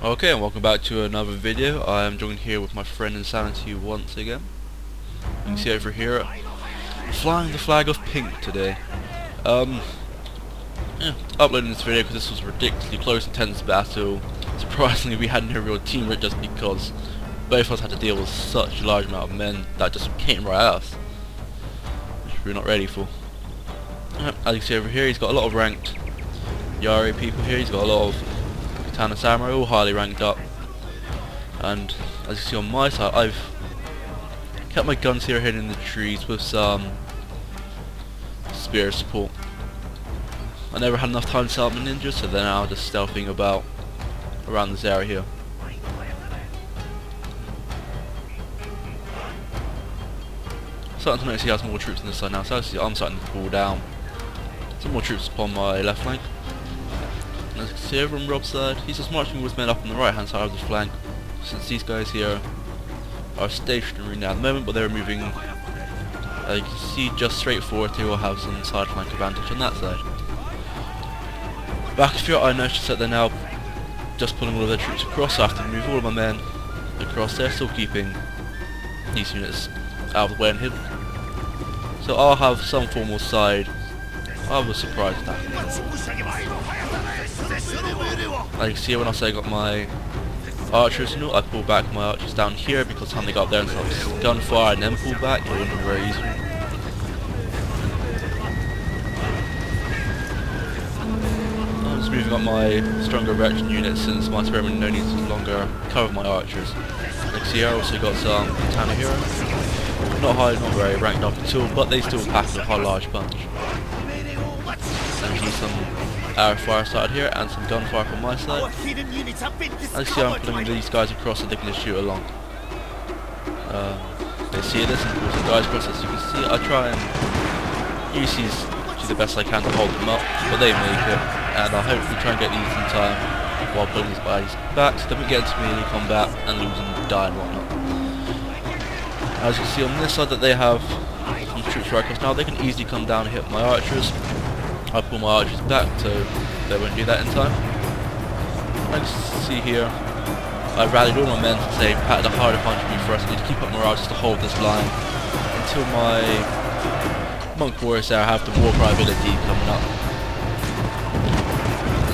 Okay, and welcome back to another video. I am joined here with my friend Insanity once again. You can see over here, flying the flag of pink today. Uploading this video because this was a ridiculously close and tense battle. Surprisingly, we had no real team with it just because both of us had to deal with such a large amount of men that just came right at us, which we're not ready for. As you can see over here, he's got a lot of ranked Yari people here. He's got a lot of Katana Samurai, all highly ranked up, and as you see on my side, I've kept my guns here hidden in the trees with some spear support. I never had enough time to set up my ninjas, so they're now just stealthing about around this area here. Starting to notice he has more troops on this side now, so I'm starting to pull down some more troops upon my left flank. And as you can see over on Rob's side, he's just marching with men up on the right hand side of the flank, since these guys here are stationary now at the moment, but they're moving, you can see, just straight forward. They will have some side flank advantage on that side. Back here, I noticed that they're now just pulling all of their troops across, so I have to move all of my men across there, still keeping these units out of the way and hidden. So I'll have some form of side. I was surprised at that. Like you see, when I say I got my archers, I pull back my archers down here because the time they got up there and started gunfire and then pull back, it wouldn't be very easy. I'm just moving up my stronger reaction units since my spearmen no need to longer cover my archers. Like you see, I also got some Katana here. Not high, not very ranked up at all, but they still pack a whole large bunch. And see some arrow fire started here and some gunfire from my side. As you see, I'm putting these guys across so they can just shoot along. They see this and pull some guys across. As you can see, I try and use these to do the best I can to hold them up, but they make it, and I'll hopefully try and get these in time while pulling these guys back so that we get into melee combat and lose and die and whatnot. As you can see on this side that they have some troops right across now, they can easily come down and hit my archers. I pull my archers back so they won't do that in time. As you see here, I rallied all my men to say packed a harder punch me for us. I need to keep up morale just to hold this line until my monk warriors there have the war cry ability coming up.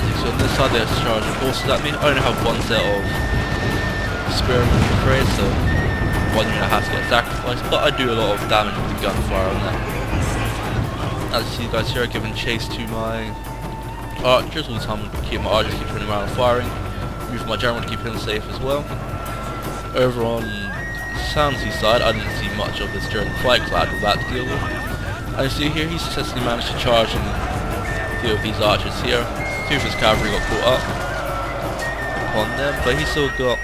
As you see on this side, they're charging horses at me. I only have one set of spearmen, I'm afraid, so one unit has to get sacrificed, but I do a lot of damage with the gunfire on that. As you see, guys here, I'm giving chase to my archers all the time. Keep my archers keep running around and firing. Move my general to keep him safe as well. Over on Sansy's side, I didn't see much of this during the fight because I had all that to deal with. And you see here, he successfully managed to charge and deal with these archers here. Two of his cavalry got caught up upon them, but he still got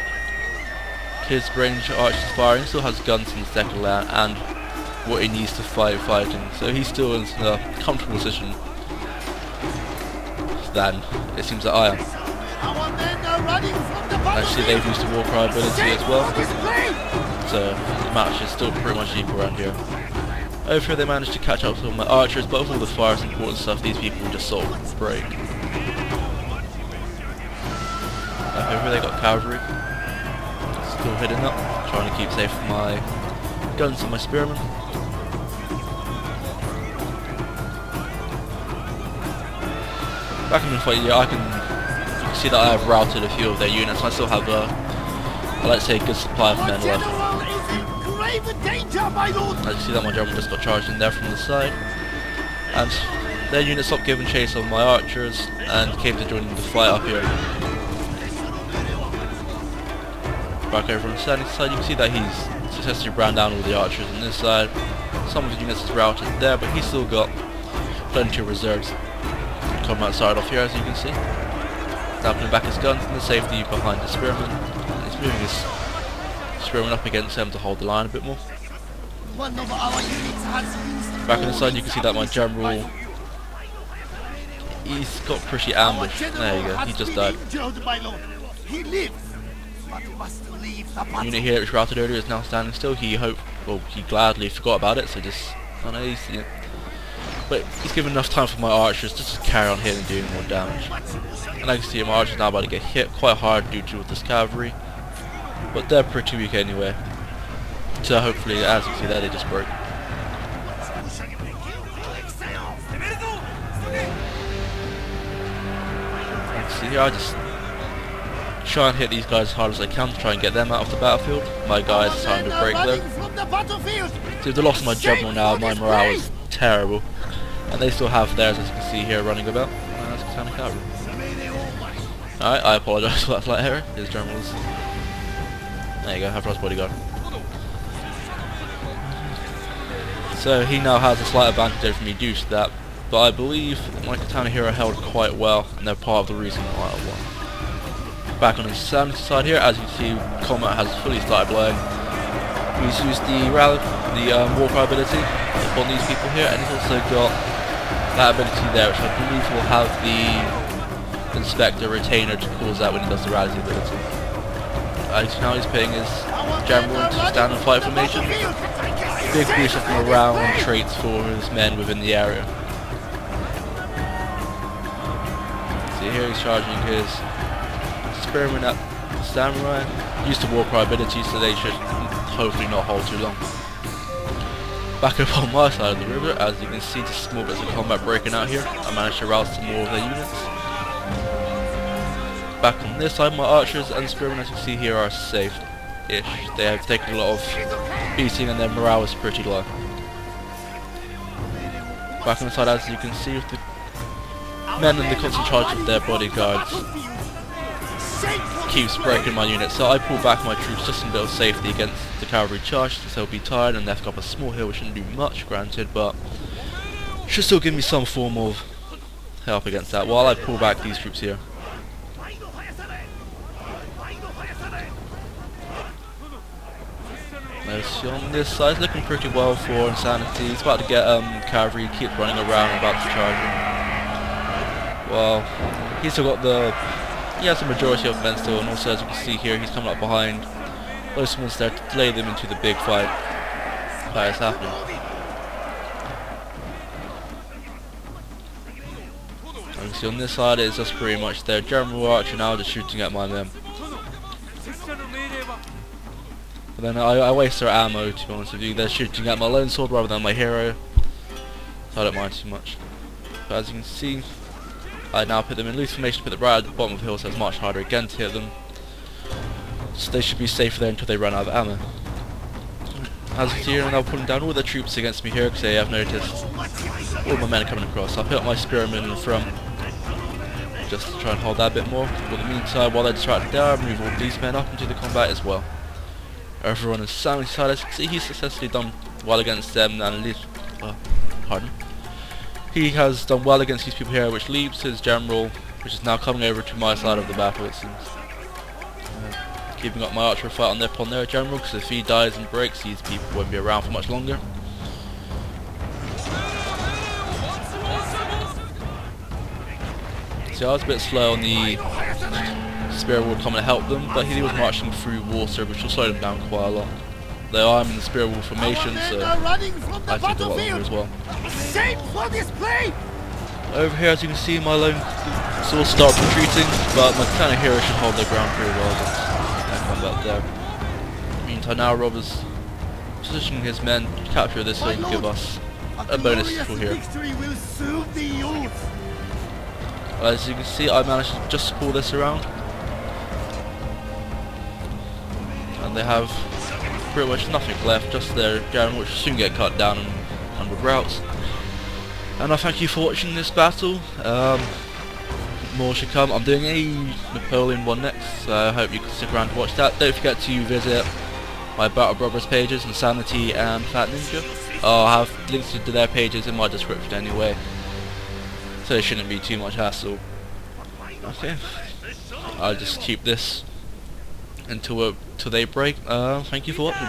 his range archers firing. He still has guns in the second layer and what he needs to fighting, so he's still in a comfortable position than it seems that I am. Actually, they've used the war cry ability as well, so the match is still pretty much equal around here. Over here they managed to catch up with all my archers, but with all the fires and important stuff, these people just sort of break. Over here they got cavalry, still heading up, trying to keep safe with my guns and my spearmen. Back in the fight, yeah, you can see that I have routed a few of their units. I still have I like to say, a good supply of men left. As you see that my general just got charged in there from the side, and their units stopped giving chase on my archers and came to join the fight up here. Back over on the side, you can see that he's successfully ran down all the archers on this side. Some of his units is routed there, but he's still got plenty of reserves coming outside off here, as you can see. Now putting back his guns in the safety behind the spearman. He's moving his spearman up against him to hold the line a bit more. Back on the side you can see that my general, he's got pretty ambushed. There you go, he just died. Unit here that was routed earlier is now standing still. He gladly forgot about it, so just But he's given enough time for my archers just to carry on hitting and doing more damage. And I can see my archers now about to get hit quite hard due to this cavalry. But they're pretty weak anyway. So hopefully, as you can see there, they just broke. See here, I just try and hit these guys as hard as I can to try and get them out of the battlefield. My guys are starting to break though. So with the loss of my general now, my morale is terrible. And they still have theirs, as you can see here, running about. That's kind of cavalry. Alright, I apologise for that slight error. His generals. There you go, have lost bodyguard. So he now has a slight advantage over me due to that. But I believe my Katana hero held quite well, and they're part of the reason why I won. Back on the sanity side here, as you can see, combat has fully started blowing. He's used the war cry ability upon these people here, and he's also got that ability there, which I believe will have the Inspector Retainer to cause that when he does the rally ability. Now he's putting his general into stand and fight formation. Big boost of morale and traits for his men within the area. Here he's charging his Spearman at Samurai. Used the war cry ability, so they should hopefully not hold too long. Back up on my side of the river, as you can see just small bits of combat breaking out here. I managed to rouse some more of their units. Back on this side, my archers and Spearmen, as you can see here, are safe-ish. They have taken a lot of beating and their morale is pretty low. Back on the side, as you can see, with the men in the constant charge of their bodyguards keeps breaking my unit, so I pull back my troops just in a bit of safety against the cavalry charge, since they'll be tired and left up a small hill, which shouldn't do much, granted, but should still give me some form of help against that while I pull back these troops here. So on this side, it's looking pretty well for Insanity. He's about to get cavalry, keeps running around and about to charge him. Well, he's still got he has the majority of men still, and also as you can see here, he's coming up behind those ones there to delay them into the big fight that is happening. As you can see on this side, it's just pretty much their general archer now just shooting at my men. But then I waste their ammo, to be honest with you. They're shooting at my lone sword rather than my hero, so I don't mind too much. But as you can see, I now put them in loose formation, put them right at the bottom of the hill, so it's much harder again to hit them. So they should be safe there until they run out of ammo. As you can see here, I'm now putting down all the troops against me here, because they have noticed all my men are coming across. So I put up my spearmen in the front, just to try and hold that a bit more. But in the meantime, while they're distracted there, I move all these men up into the combat as well. Everyone is Sammy's side, as you can see, he's successfully done well against them, and he has done well against these people here, which leaves his general, which is now coming over to my side of the battle, it seems. Keeping up my archer fight upon their general, because if he dies and breaks, these people won't be around for much longer. So I was a bit slow on the spear wall coming to help them, but he was marching through water, which will slow them down quite a lot. Though I'm in the spear wall formation, so I take a lot longer as well. Over here, as you can see, my lone swords start retreating, but my kind of hero should hold their ground pretty well against that combat there. Meantime, now Rob is positioning his men to capture this thing to give us a bonus for here. As you can see, I managed to just pull this around, and they have pretty much nothing left, just their general, which will soon get cut down in 100 routes. And I thank you for watching this battle. More should come. I'm doing a Napoleon one next, so I hope you can stick around to watch that. Don't forget to visit my Battle Brothers pages, Insanity and Fat Ninja. I'll have links to their pages in my description anyway, so it shouldn't be too much hassle. Okay, I'll just keep this until they break. Thank you for watching.